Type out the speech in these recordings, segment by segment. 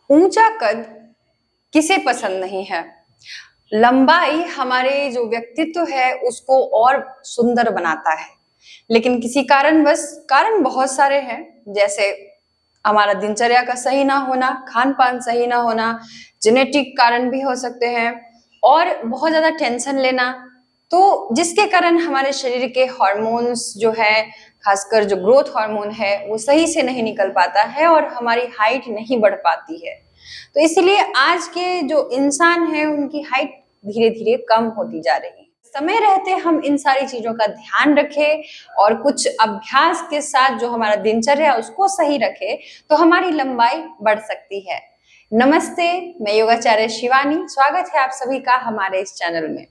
ऊंचा कद किसे पसंद नहीं है। लंबाई हमारे जो व्यक्तित्व है उसको और सुंदर बनाता है, लेकिन किसी कारण बहुत सारे हैं, जैसे हमारा दिनचर्या का सही ना होना, खान पान सही ना होना, जेनेटिक कारण भी हो सकते हैं, और बहुत ज्यादा टेंशन लेना, तो जिसके कारण हमारे शरीर के हार्मोन्स जो है, खासकर जो ग्रोथ हार्मोन है, वो सही से नहीं निकल पाता है और हमारी हाइट नहीं बढ़ पाती है। तो इसीलिए आज के जो इंसान है उनकी हाइट धीरे धीरे कम होती जा रही है। समय रहते हम इन सारी चीजों का ध्यान रखें और कुछ अभ्यास के साथ जो हमारा दिनचर्या है उसको सही रखे तो हमारी लंबाई बढ़ सकती है। नमस्ते, मैं योगाचार्य शिवानी, स्वागत है आप सभी का हमारे इस चैनल में।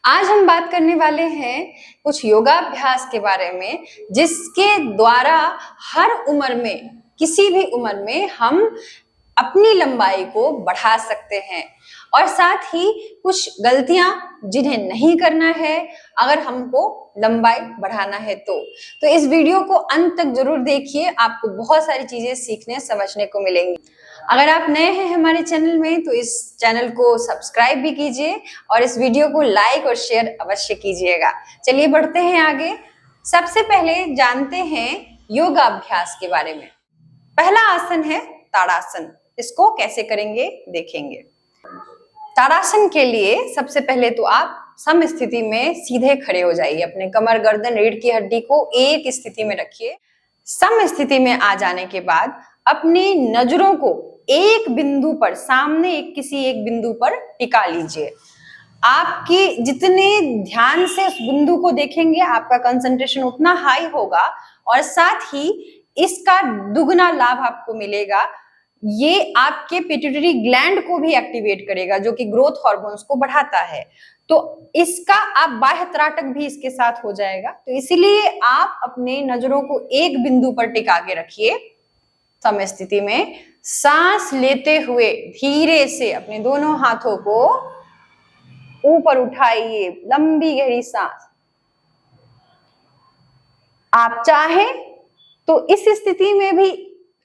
आज हम बात करने वाले हैं कुछ योगाभ्यास के बारे में, जिसके द्वारा हर उम्र में, किसी भी उम्र में हम अपनी लंबाई को बढ़ा सकते हैं, और साथ ही कुछ गलतियां जिन्हें नहीं करना है अगर हमको लंबाई बढ़ाना है तो इस वीडियो को अंत तक जरूर देखिए, आपको बहुत सारी चीजें सीखने समझने को मिलेंगी। अगर आप नए हैं हमारे चैनल में तो इस चैनल को सब्सक्राइब भी कीजिए और इस वीडियो को लाइक और शेयर अवश्य कीजिएगा। चलिए बढ़ते हैं आगे। सबसे पहले जानते हैं योगाभ्यास के बारे में। पहला आसन है ताड़ासन। इसको कैसे करेंगे देखेंगे। ताड़ासन के लिए सबसे पहले तो आप सम स्थिति में सीधे खड़े हो जाइए, अपने कमर, गर्दन, रीढ़ की हड्डी को एक स्थिति में रखिए। सम स्थिति में आ जाने के बाद अपनी नजरों को एक बिंदु पर, सामने किसी एक बिंदु पर टिका लीजिए। आपकी जितने ध्यान से उस बिंदु को देखेंगे आपका कंसंट्रेशन उतना हाई होगा, और साथ ही इसका दुगना लाभ आपको मिलेगा। ये आपके पिट्यूटरी ग्लैंड को भी एक्टिवेट करेगा, जो कि ग्रोथ हार्मोन्स को बढ़ाता है। तो इसका आप बाह्य त्राटक भी इसके साथ हो जाएगा। तो इसीलिए आप अपने नजरों को एक बिंदु पर टिका के रखिए। सम स्थिति में सांस लेते हुए धीरे से अपने दोनों हाथों को ऊपर उठाइए, लंबी गहरी सांस। आप चाहें तो इस स्थिति में भी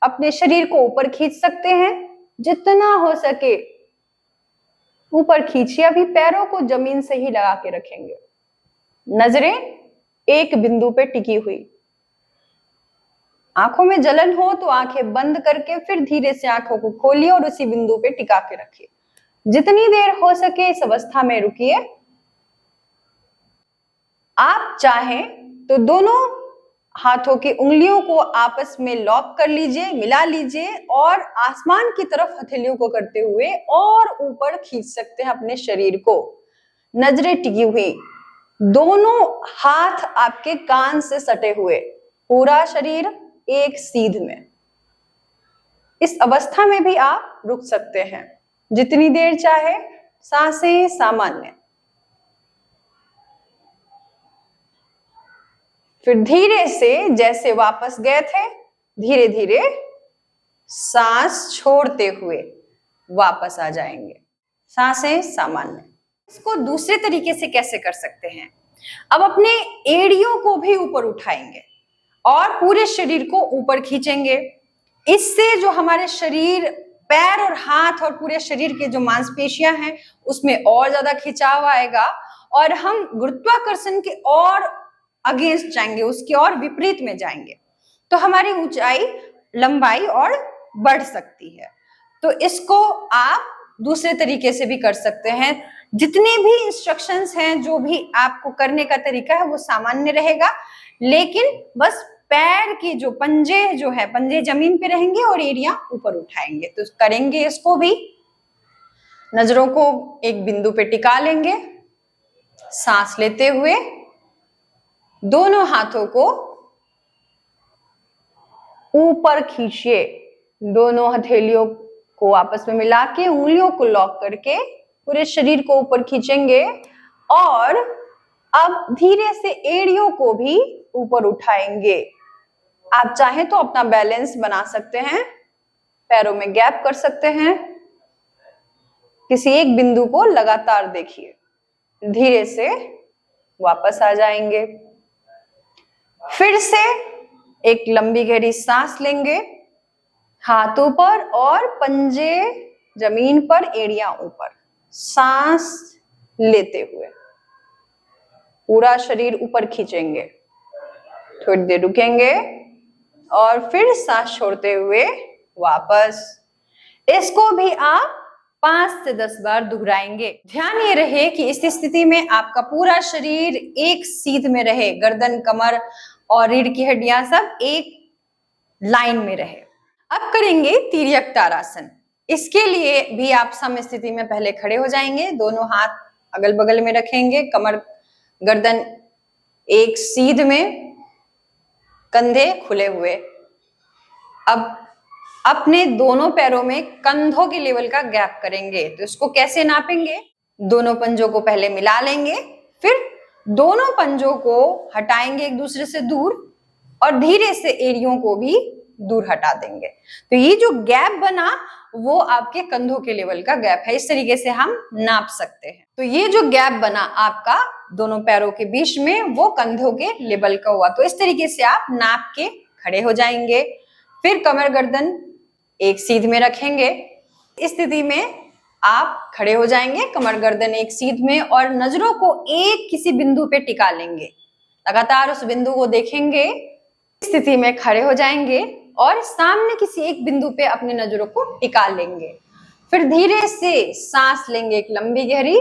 अपने शरीर को ऊपर खींच सकते हैं, जितना हो सके ऊपर खींचिए। अभी पैरों को जमीन से ही लगा के रखेंगे, नजरें एक बिंदु पे टिकी हुई। आंखों में जलन हो तो आंखें बंद करके फिर धीरे से आंखों को खोलिए और उसी बिंदु पे टिका के रखिए। जितनी देर हो सके इस अवस्था में रुकिए। आप चाहें तो दोनों हाथों की उंगलियों को आपस में लॉक कर लीजिए, मिला लीजिए, और आसमान की तरफ हथेलियों को करते हुए और ऊपर खींच सकते हैं अपने शरीर को, नजरें टिकी हुई, दोनों हाथ आपके कान से सटे हुए, पूरा शरीर एक सीध में। इस अवस्था में भी आप रुक सकते हैं जितनी देर चाहे, सांसें सामान्य। फिर धीरे से जैसे वापस गए थे, धीरे धीरे सांस छोड़ते हुए वापस आ जाएंगे, सांसें सामान्य। इसको दूसरे तरीके से कैसे कर सकते हैं? अब अपने एड़ियों को भी ऊपर उठाएंगे और पूरे शरीर को ऊपर खींचेंगे। इससे जो हमारे शरीर, पैर और हाथ और पूरे शरीर के जो मांसपेशियां हैं उसमें और ज्यादा खिंचाव आएगा, और हम गुरुत्वाकर्षण के और अगेंस्ट जाएंगे, उसके और विपरीत में जाएंगे, तो हमारी ऊंचाई, लंबाई और बढ़ सकती है। तो इसको आप दूसरे तरीके से भी कर सकते हैं। जितने भी इंस्ट्रक्शंस हैं, जो भी आपको करने का तरीका है वो सामान्य रहेगा, लेकिन बस पैर की जो पंजे जमीन पे रहेंगे और एड़ियां ऊपर उठाएंगे। तो करेंगे इसको भी। नजरों को एक बिंदु पे टिका लेंगे, सांस लेते हुए दोनों हाथों को ऊपर खींचिए, दोनों हथेलियों को आपस में मिला के उंगलियों को लॉक करके पूरे शरीर को ऊपर खींचेंगे, और अब धीरे से एड़ियों को भी ऊपर उठाएंगे। आप चाहें तो अपना बैलेंस बना सकते हैं, पैरों में गैप कर सकते हैं, किसी एक बिंदु को लगातार देखिए, धीरे से वापस आ जाएंगे। फिर से एक लंबी गहरी सांस लेंगे, हाथों पर और पंजे जमीन पर, एड़ियां ऊपर। सांस लेते हुए पूरा शरीर ऊपर खींचेंगे, थोड़ी देर रुकेंगे और फिर सांस छोड़ते हुए वापस। इसको भी आप 5 से 10 बार दोहराएंगे। ध्यान ये रहे कि इस स्थिति में आपका पूरा शरीर एक सीध में रहे, गर्दन, कमर और रीढ़ की हड्डियां सब एक लाइन में रहे। अब करेंगे तिर्यक ताड़ासन। इसके लिए भी आप सम स्थिति में पहले खड़े हो जाएंगे, दोनों हाथ अगल बगल में रखेंगे, कमर गर्दन एक सीध में, कंधे खुले हुए। अब अपने दोनों पैरों में कंधों के लेवल का गैप करेंगे। तो इसको कैसे नापेंगे? दोनों पंजों को पहले मिला लेंगे, फिर दोनों पंजों को हटाएंगे एक दूसरे से दूर और धीरे से एड़ियों को भी दूर हटा देंगे। तो ये जो गैप बना वो आपके कंधों के लेवल का गैप है। इस तरीके से हम नाप सकते हैं। तो ये जो गैप बना आपका दोनों पैरों के बीच में, वो कंधों के लेवल का हुआ। तो इस तरीके से आप नाप के खड़े हो जाएंगे। फिर कमर गर्दन एक सीध में रखेंगे। इस स्थिति में आप खड़े हो जाएंगे, कमर गर्दन एक सीध में, और नजरों को एक किसी बिंदु पे टिका लेंगे। लगातार उस बिंदु को देखेंगे। इस स्थिति में खड़े हो जाएंगे और सामने किसी एक बिंदु पे अपनी नजरों को टिका लेंगे। फिर धीरे से सांस लेंगे, एक लंबी गहरी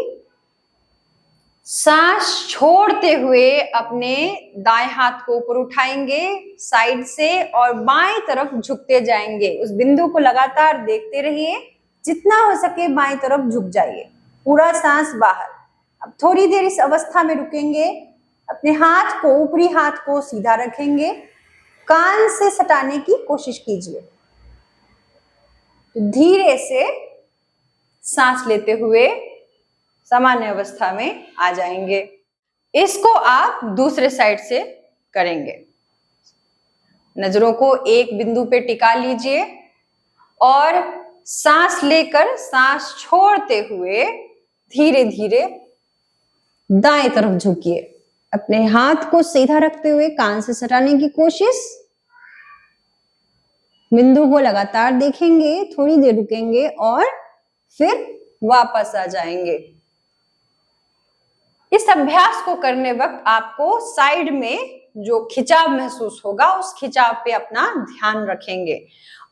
सांस छोड़ते हुए अपने दाएं हाथ को ऊपर उठाएंगे साइड से और बाएं तरफ झुकते जाएंगे। उस बिंदु को लगातार देखते रहिए, जितना हो सके बाएं तरफ झुक जाइए, पूरा सांस बाहर। अब थोड़ी देर इस अवस्था में रुकेंगे। अपने हाथ को, ऊपरी हाथ को सीधा रखेंगे, कान से सटाने की कोशिश कीजिए। तो धीरे से सांस लेते हुए सामान्य अवस्था में आ जाएंगे। इसको आप दूसरे साइड से करेंगे। नजरों को एक बिंदु पे टिका लीजिए और सांस लेकर सांस छोड़ते हुए धीरे धीरे दाएं तरफ झुकिए। अपने हाथ को सीधा रखते हुए कान से सटाने की कोशिश। बिंदु को लगातार देखेंगे, थोड़ी देर रुकेंगे और फिर वापस आ जाएंगे। इस अभ्यास को करने वक्त आपको साइड में जो खिंचाव महसूस होगा, उस खिंचाव पे अपना ध्यान रखेंगे।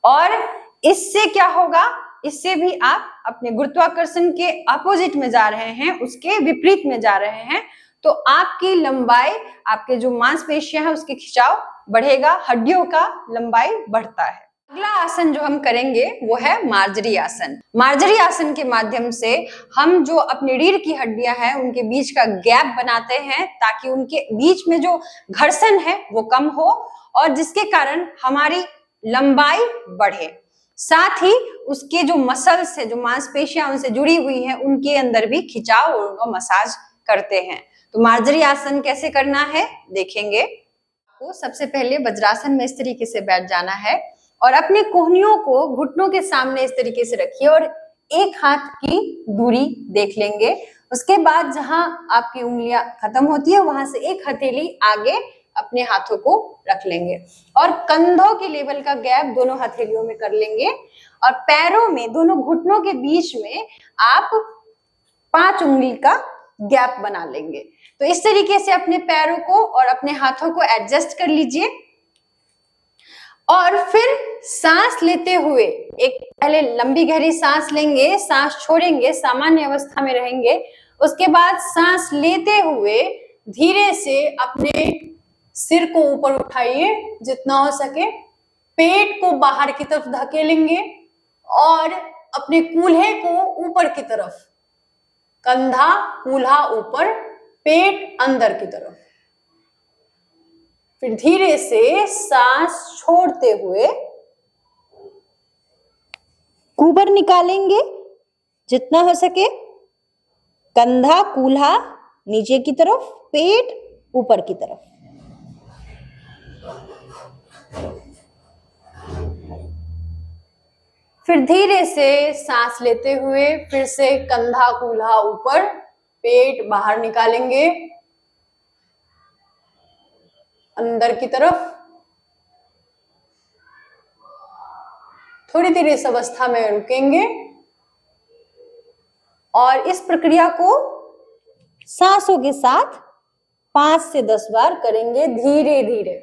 और इससे क्या होगा? इससे भी आप अपने गुरुत्वाकर्षण के अपोजिट में जा रहे हैं, उसके विपरीत में जा रहे हैं। तो आपकी लंबाई, आपके जो मांसपेशियां हैं, उसके खिंचाव बढ़ेगा, हड्डियों का लंबाई बढ़ता है। अगला आसन जो हम करेंगे वो है मार्जरी आसन। मार्जरी आसन के माध्यम से हम जो अपनी रीढ़ की हड्डियां हैं उनके बीच का गैप बनाते हैं, ताकि उनके बीच में जो घर्षण है वो कम हो और जिसके कारण हमारी लंबाई बढ़े। साथ ही उसके जो मसल्स है, जो मांसपेशियां उनसे जुड़ी हुई है, उनके अंदर भी खिंचाव और उनको मसाज करते हैं। तो मार्जरी आसन कैसे करना है देखेंगे। तो सबसे पहले वज्रासन में इस तरीके से बैठ जाना है और अपने कोहनियों को घुटनों के सामने इस तरीके से रखिए और एक हाथ की दूरी देख लेंगे। उसके बाद जहां आपकी उंगलियां खत्म होती है वहां से एक हथेली आगे अपने हाथों को रख लेंगे और कंधों के लेवल का गैप दोनों हथेलियों में कर लेंगे और पैरों में, दोनों घुटनों के बीच में आप 5 उंगली का गैप बना लेंगे। तो इस तरीके से अपने पैरों को और अपने हाथों को एडजस्ट कर लीजिए और फिर सांस लेते हुए एक पहले लंबी गहरी सांस लेंगे, सांस छोड़ेंगे, सामान्य अवस्था में रहेंगे। उसके बाद सांस लेते हुए धीरे से अपने सिर को ऊपर उठाइए जितना हो सके, पेट को बाहर की तरफ धकेलेंगे और अपने कूल्हे को ऊपर की तरफ, कंधा कूल्हा ऊपर, पेट अंदर की तरफ। फिर धीरे से सांस छोड़ते हुए ऊपर निकालेंगे जितना हो सके, कंधा कूल्हा नीचे की तरफ, पेट ऊपर की तरफ। फिर धीरे से सांस लेते हुए फिर से कंधा कूल्हा ऊपर, पेट बाहर निकालेंगे अंदर की तरफ। थोड़ी देर इस अवस्था में रुकेंगे और इस प्रक्रिया को सांसों के साथ 5 से 10 बार करेंगे धीरे धीरे।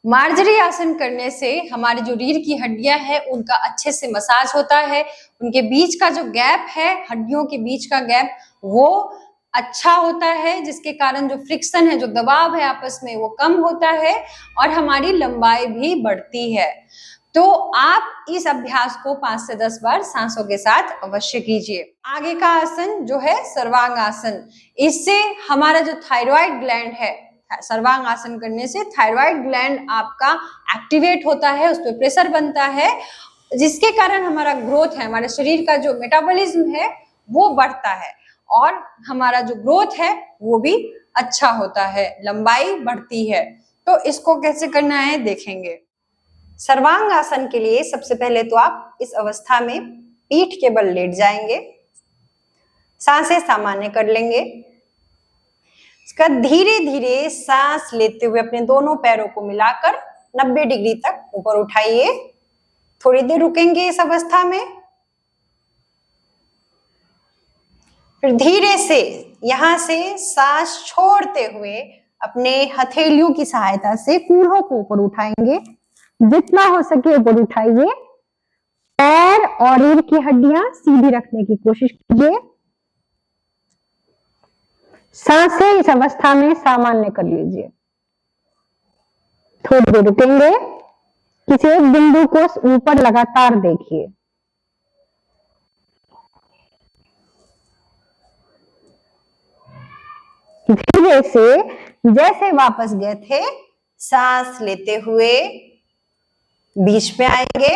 मार्जरी आसन करने से हमारी जो रीढ़ की हड्डियां हैं उनका अच्छे से मसाज होता है, उनके बीच का जो गैप है, हड्डियों के बीच का गैप, वो अच्छा होता है, जिसके कारण जो फ्रिक्शन है, जो दबाव है आपस में, वो कम होता है और हमारी लंबाई भी बढ़ती है। तो आप इस अभ्यास को 5 से 10 बार सांसों के साथ अवश्य कीजिए। आगे का आसन जो है सर्वांग आसन, इससे हमारा जो थायराइड ग्लैंड है, सर्वांग आसन करने से थायराइड ग्लैंड आपका एक्टिवेट होता है, उस पर प्रेशर बनता है, जिसके कारण हमारा ग्रोथ है, हमारे शरीर का जो मेटाबॉलिज्म है वो बढ़ता है और हमारा जो ग्रोथ है वो भी अच्छा होता है, लंबाई बढ़ती है। तो इसको कैसे करना है देखेंगे। सर्वांग आसन के लिए सबसे पहले तो आप इस अवस्था में पीठ के बल लेट जाएंगे, सांसें सामान्य कर लेंगे। इसका धीरे धीरे सांस लेते हुए अपने दोनों पैरों को मिलाकर 90 डिग्री तक ऊपर उठाइए। थोड़ी देर रुकेंगे इस अवस्था में, फिर धीरे से यहां से सांस छोड़ते हुए अपने हथेलियों की सहायता से कूल्हों को ऊपर उठाएंगे, जितना हो सके ऊपर उठाइए। पैर और रीढ़ की हड्डियां सीधी रखने की कोशिश कीजिए। सांसें इस अवस्था में सामान्य कर लीजिए। थोड़ी देर रुकेंगे, किसी एक बिंदु को ऊपर लगातार देखिए। धीरे से जैसे वापस गए थे, सांस लेते हुए बीच में आएंगे,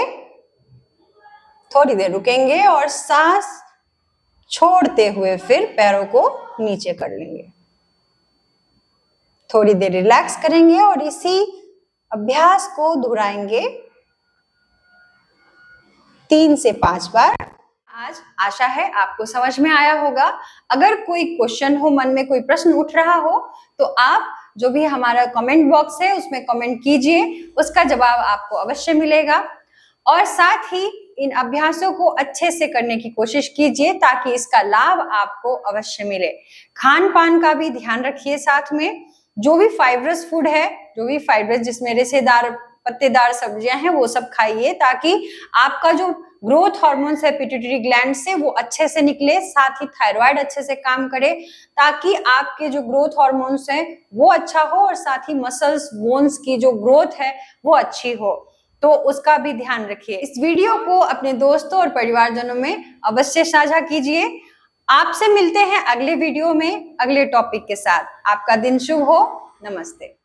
थोड़ी देर रुकेंगे और सांस छोड़ते हुए फिर पैरों को नीचे कर लेंगे। थोड़ी देर रिलैक्स करेंगे और इसी अभ्यास को दोहराएंगे 3 से 5 बार। आज आशा है आपको समझ में आया होगा। अगर कोई क्वेश्चन हो, मन में कोई प्रश्न उठ रहा हो, तो आप जो भी हमारा कमेंट बॉक्स है उसमें कमेंट कीजिए, उसका जवाब आपको अवश्य मिलेगा। और साथ ही इन अभ्यासों को अच्छे से करने की कोशिश कीजिए ताकि इसका लाभ आपको अवश्य मिले। खान पान का भी ध्यान रखिए साथ में। जो भी फाइबरस फूड है, जो भी फाइबरस जिसमें रेशेदार पत्तेदार सब्जियां हैं, वो सब खाइए ताकि आपका जो ग्रोथ हार्मोन्स है पिट्यूटरी ग्लैंड से वो अच्छे से निकले, साथ ही थायराइड अच्छे से काम करे ताकि आपके जो ग्रोथ हार्मोन्स हैं वो अच्छा हो और साथ ही मसल्स बोन्स की जो ग्रोथ है वो अच्छी हो। तो उसका भी ध्यान रखिए। इस वीडियो को अपने दोस्तों और परिवारजनों में अवश्य साझा कीजिए। आपसे मिलते हैं अगले वीडियो में अगले टॉपिक के साथ। आपका दिन शुभ हो। नमस्ते।